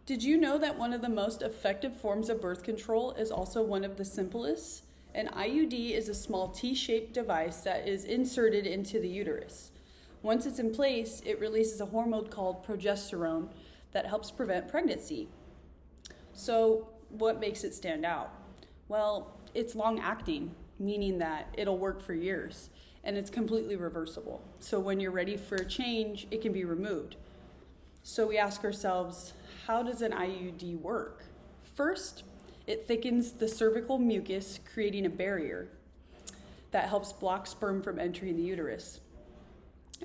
Did you know that one of the most effective forms of birth control is also one of the simplest? An IUD is a small T-shaped device that is inserted into the uterus. Once it's in place, it releases a hormone called progesterone that helps prevent pregnancy. So, what makes it stand out? Well, it's long-acting, meaning that it'll work for years, and it's completely reversible. So when you're ready for a change, it can be removed. So we ask ourselves, how does an IUD work? First, it thickens the cervical mucus, creating a barrier that helps block sperm from entering the uterus.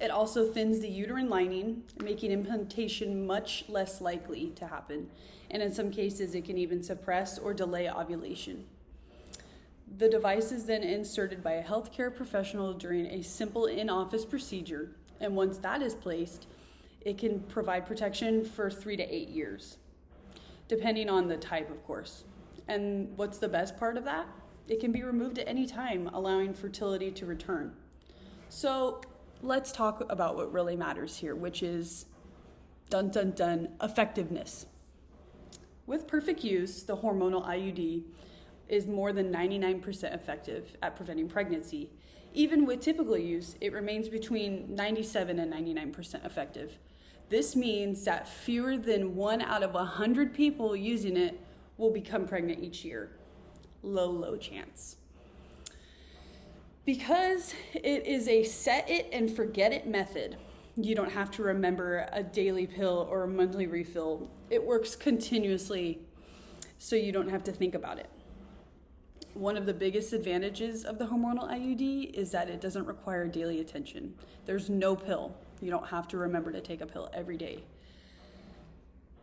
It also thins the uterine lining, making implantation much less likely to happen. And in some cases, it can even suppress or delay ovulation. The device is then inserted by a healthcare professional during a simple in-office procedure. And once that is placed, it can provide protection for 3 to 8 years, depending on the type, of course. And what's the best part of that? It can be removed at any time, allowing fertility to return. So let's talk about what really matters here, which is, dun dun dun, effectiveness. With perfect use, the hormonal IUD is more than 99% effective at preventing pregnancy. Even with typical use, it remains between 97 and 99% effective. This means that fewer than 1 out of 100 people using it will become pregnant each year. Low chance. Because it is a set it and forget it method, you don't have to remember a daily pill or a monthly refill. It works continuously, so you don't have to think about it. One of the biggest advantages of the hormonal IUD is that it doesn't require daily attention. There's no pill. You don't have to remember to take a pill every day.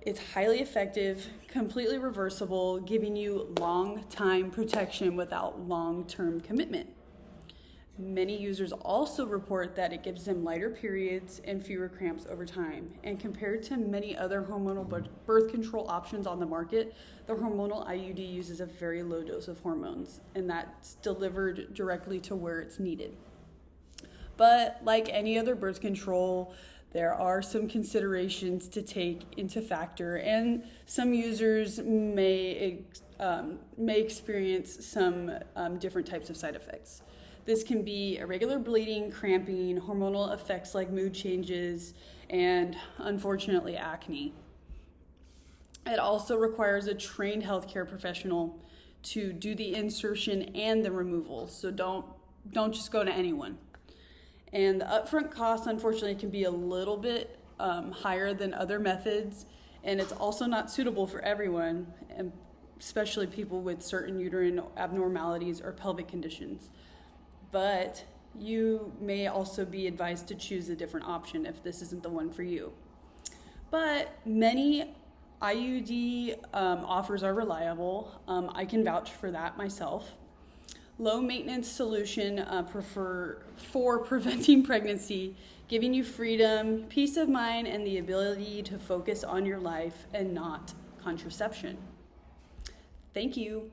It's highly effective, completely reversible, giving you long-time protection without long-term commitment. Many users also report that it gives them lighter periods and fewer cramps over time. And compared to many other hormonal birth control options on the market, the hormonal IUD uses a very low dose of hormones, and that's delivered directly to where it's needed. But like any other birth control, there are some considerations to take into factor, and some users may experience some different types of side effects. This can be irregular bleeding, cramping, hormonal effects like mood changes, and unfortunately acne. It also requires a trained healthcare professional to do the insertion and the removal, so don't just go to anyone. And the upfront cost, unfortunately, can be a little bit higher than other methods, and it's also not suitable for everyone, and especially people with certain uterine abnormalities or pelvic conditions. But you may also be advised to choose a different option if this isn't the one for you. But many IUD offers are reliable. I can vouch for that myself. Low maintenance solution for preventing pregnancy, giving you freedom, peace of mind, and the ability to focus on your life and not contraception. Thank you.